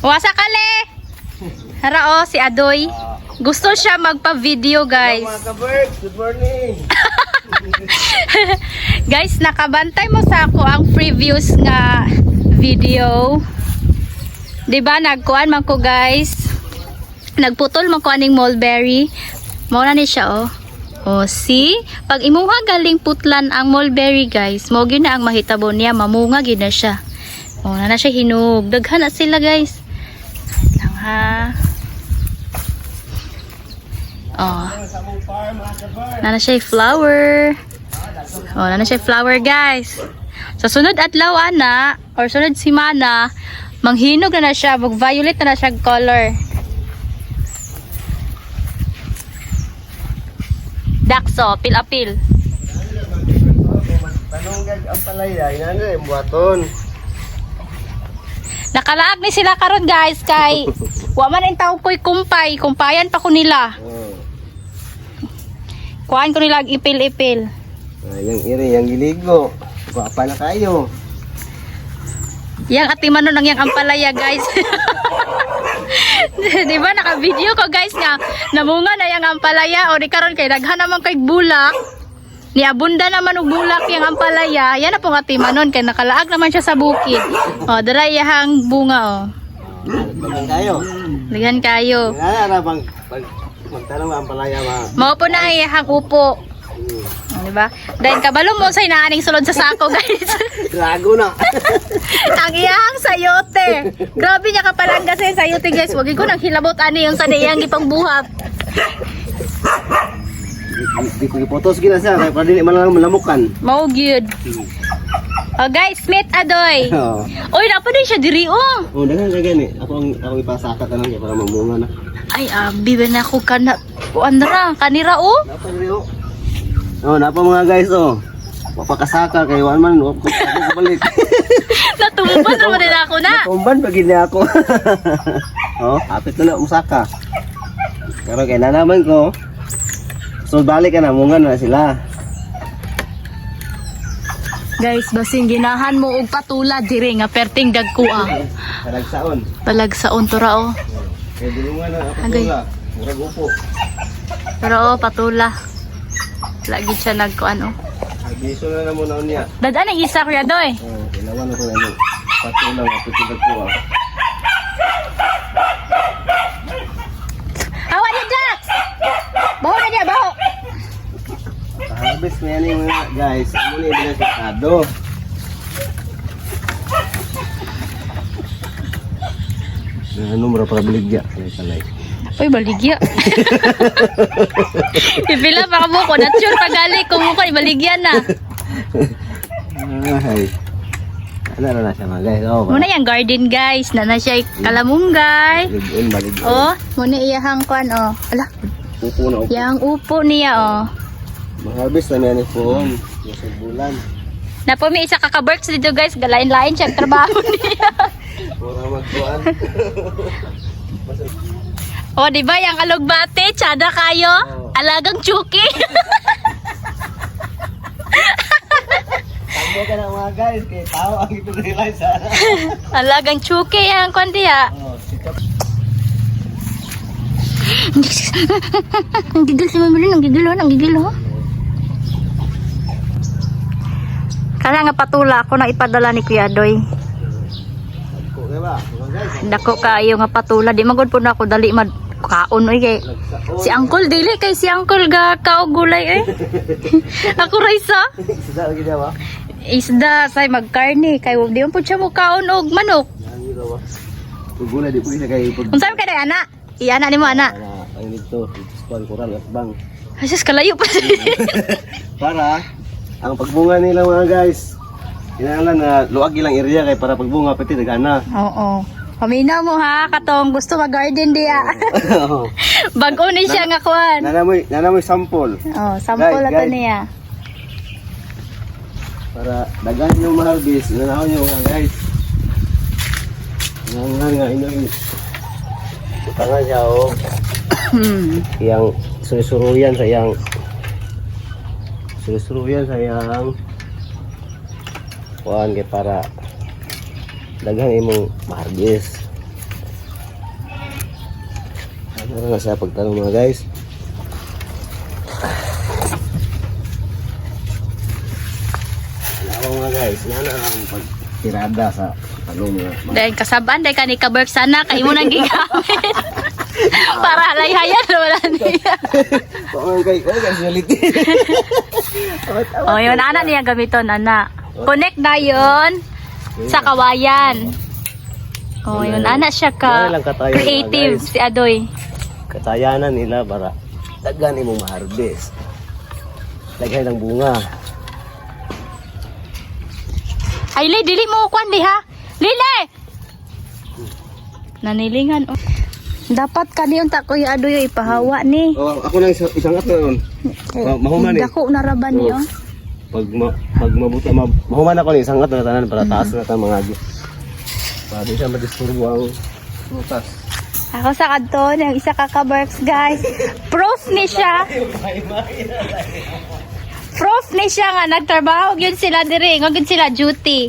Wasa kale. Hara si Adoy. Gusto siya magpa-video, guys. Mga ka-bird, good morning. Guys, nakabantay mo sa ako ang previews nga video. 'Di ba nagkuan man ko, guys? Nagputol man ko aning mulberry. Mao na ni siya, oh. Oh, see? Pag imuha galing putlan ang mulberry, guys, mo gyud na ang mahitabo niya, mamunga gyud na siya. Oh, na siya hinug. Daghan na sila, guys. Wait lang ha. Oh. Na siya flower. Oh, na siya flower, guys. Sa sunod adlaw ana or sunod semana, manghinog na siya, mag-violet na siya color. Dakso, pil-apil. Tanong gag ang palaya, inano yung buhaton. Nakalaag ni sila karon, guys, kay wa man ang tawag ko'y kumpay. Kumpayan pa ko nila. Kuhaan ko nila ipil-ipil. Yung iri, yung giligo. Guwapa na kayo. Yang atimanon ang yang ampalaya, guys. Di ba naka-video ko, guys, nga namunga na yang ampalaya o di karon kay daghan naman kay bulak. Ni abunda naman og bulak yang ampalaya. Yan na pong atimanon kay nakalaag naman siya sa bukid. O, dara iyahang bunga, o. Dagan kayo. Dagan kayo. Nara bang magtanong ang palaya ma. Mao po na ang iyahang upo. O, di ba? Dahil kabalo mo sa inaaning sulod sa sako, guys. Drago na. Ang iyang sayote. Grabe niya kapalang kasi sayote, guys. Wag ko nang hilabot ani yung sa iyang gipang buhat. Di ko ipotos gina siya kay para dili man lang malamukan. Mao gyud. Oh, guys, meet Adoy. Oo. Oy, napa din siya diri, oh. Oh, dagan gani. Ako ipasakat na lang para mamunga na. Ay, abi ba na ako kana. Andra, kanira, oh. Napa rio. Oh, napa mga guys, oh. Mapakasaka kay wan man ako balik. Natumban naman din ako na. Tumban pag hindi ako. Oh, hapit na usaka. Pero kay nanaman ko. So balik ka na, munga na sila. Guys, basing ginahan mo og patula diri nga perting dagkuha. Talagsaon. Talagsaon to ra, oh. Kay dulungan na ako Agay. tula. Murag upo. Pero oh, patula. Lagi siya nagkuan, oh. Abiso na muna niya. Dadaan ang isa kuya Doy. Oh, kailangan ako na ni. Patulang ako tugtog. Hawa niya, Jax! Baho na niya, baho! Harvest na yan yung mga guys. Muna yung binasakado. Ano mo para baligya? Kalay. Uy, baligya. Ipila pa ka mo ko. Not sure pagali kung mo ko ibaligyan na. Ay. Ano na siya mga guys? Oh, Muna yung garden, guys. Na siya kalamunggay. Baligyan. Oh, muna iyahang kwan, oh. Ala, Upo na upo. yang upo niya, oh. Mag-harvest na yan po. Sa bulan. Napo may isa kaka-works dito, guys. Galain-lain siya ang trabaho niya. Pura magkuhan. Oh, di ba yung alugbate? Tsada kayo? Alagang chuki. Tamo ka na mga guys. Kaya tao ang ipag-realize ha. Alagang chuki yung kwan diya. Oh, sikap. Ang gigil si Mamilin. Ang gigil, oh. Ang gigil, oh. Kaya nga patula ako na ipadala ni Kuya Doy. Okay ba? Mga guys. Dako kayo nga patula. Di magod po na ako dali kaon oy kay. Si Uncle dili kay si Uncle ga kaog gulay eh. Ako Raisa. Sisa lagi dia ba? Isda say magkarni kay di man pud siya mo kaon og manok. Yan yun ba? Tugula di po isa kay pag... Unsa man kay ana? Iana nimo ana. Ay nito. Span kurang at bang. Asus kalayo pa. Para ang pagbunga nila mga guys. Kinahanglan na luag ilang area kay para pagbunga pati dagana. Oo. Paminaw mo ha katong gusto mag-garden diya. Oo. Bag-o ni siya nga kuan. Nanamoy sample. Oh, sample Guys, ato guys. niya. Para dagan yung ma-harvest. Nanahon nyo mga guys. Nga inyo. Tanga siya o. Yang surusuruyan sa yang kuan kay para daghang imong ma-harvest. Ano nga siya pagtanong mga guys. Alam mga guys, nana ang pagtirada sa tanong mga. Dahil kasaban, dahil ka ni Kaberg sana, kayo mo nang gigamit. Para layhayan, wala niya. Okay, casualty. O, yun, ana niya gamiton, ana. Connect na yun sa kawayan. O, yun, ana siya ka creative, si Adoy. Katayanan nila para daghan imong ma-harvest. Daghan ng bunga. Ay, Lay, dili mo kuan di ha? Lile! Nanilingan, oh. Dapat kaniyon ta Kuya Adoy ipahawa ni. Oh, ako lang isang ato ron. Mahuman ni. Dako na raba niyo. Pag mabuti mahuman ako ni isang ato na tanan para taas na ta mga agi. Para di siya madisturbo ang prutas. Ako sa kadto, yung isa ka Kabergs, guys. Proof ni siya. Proof ni siya nga nagtrabaho yun sila diri, ngod sila duty.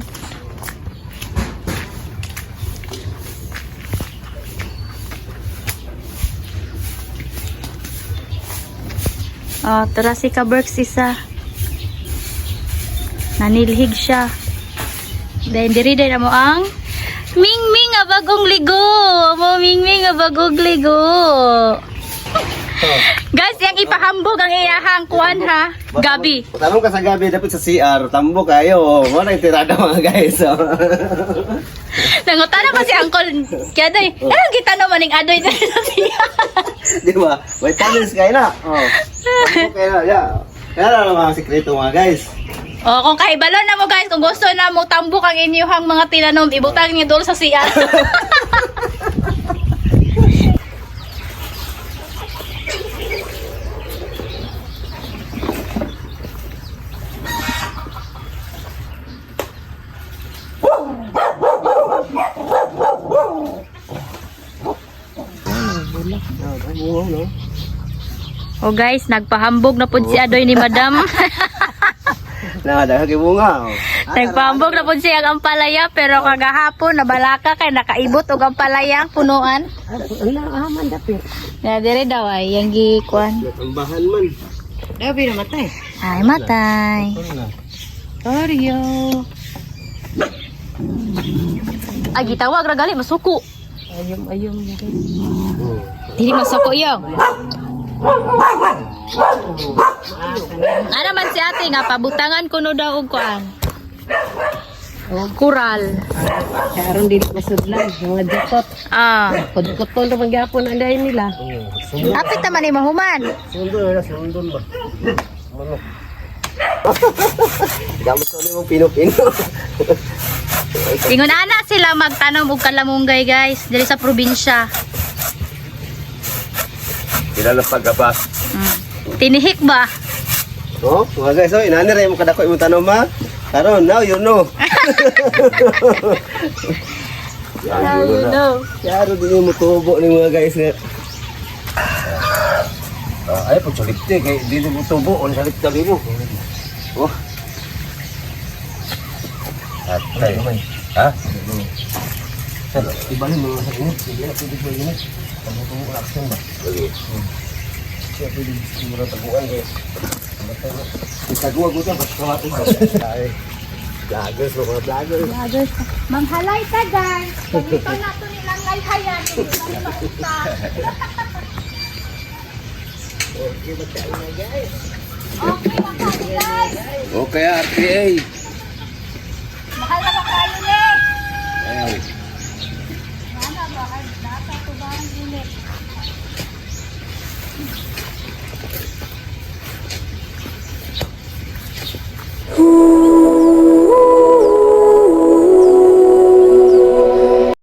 Oh, tara si Kabergs isa. Nanilhig siya. Dahil diri na mo ang Mingming nga bagong ligo. Mo Mingming nga bagong ligo. Guys, yang ipahambog ang iyahang kuan ha. Gabi. Tanong ka sa gabi dapat sa CR, tambo kayo. Mo na tirada mga guys. Nangutan pa si Uncle. Kaya doy, anong kita naman ning Adoy na siya. Di ba? Vitamins kayo na. Oh. Tambo kayo na. Yeah. Kaya na mga sikreto mga guys. Oh, kung kaibalon na mo guys, kung gusto na mo tambok ang inyong mga tinanom, ibutang niyo doon sa CR. Oh guys, nagpahambog na pud si Adoy ni Madam. Nakadaga kay bunga. Nagpahambog na pud siya ang ampalaya pero kagahapon nabalaka kay nakaibot og ampalaya ang punuan. Aman dapit. Na dire daw ay yang gikuan. Tambahan man. Dabi na matay. Ay matay. Oreo. Ay gitawag ra gali masuko. Ayom. Dili masuko yo. Ano man si ate nga pabutangan kuno daw og kuan. Kural. Karon dili masudlan mga dikot. Ah. Kudkuton ra magyapon ang dayon nila. Apit naman ni mahuman. Sundon ba? Manok. Gamit ko ni mo pino-pino. Ingon ana sila magtanom og kalamunggay guys diri sa probinsya. Kilala pagkabas. Tinihik ba? Oh, mga guys, oh, inani rin mo kadako imong tanom ha. Karon, now you know. Now you know. Yaro din mo tubo ni mga guys. Ay, pag salipte, kay dito mo tubo, on salit tabi mo. Oh. Atay. Ha? Ibalin mo sa init, hindi na pwede mo init. Tubo ko action ba? Okay. Siya pwede siguro taguan guys. Itaguan ko dyan, basta kawatin ba? Ay. Vloggers, mga vloggers. Manghalay ka guys. Pagito na to nilang layhayan. Hindi na makita. Okay, magkain na guys. Okay, makain guys. Okay, RPA. Mahal na makain ulit. Ayan. Mana ba? Ay, nasa to ba ang init? Woo!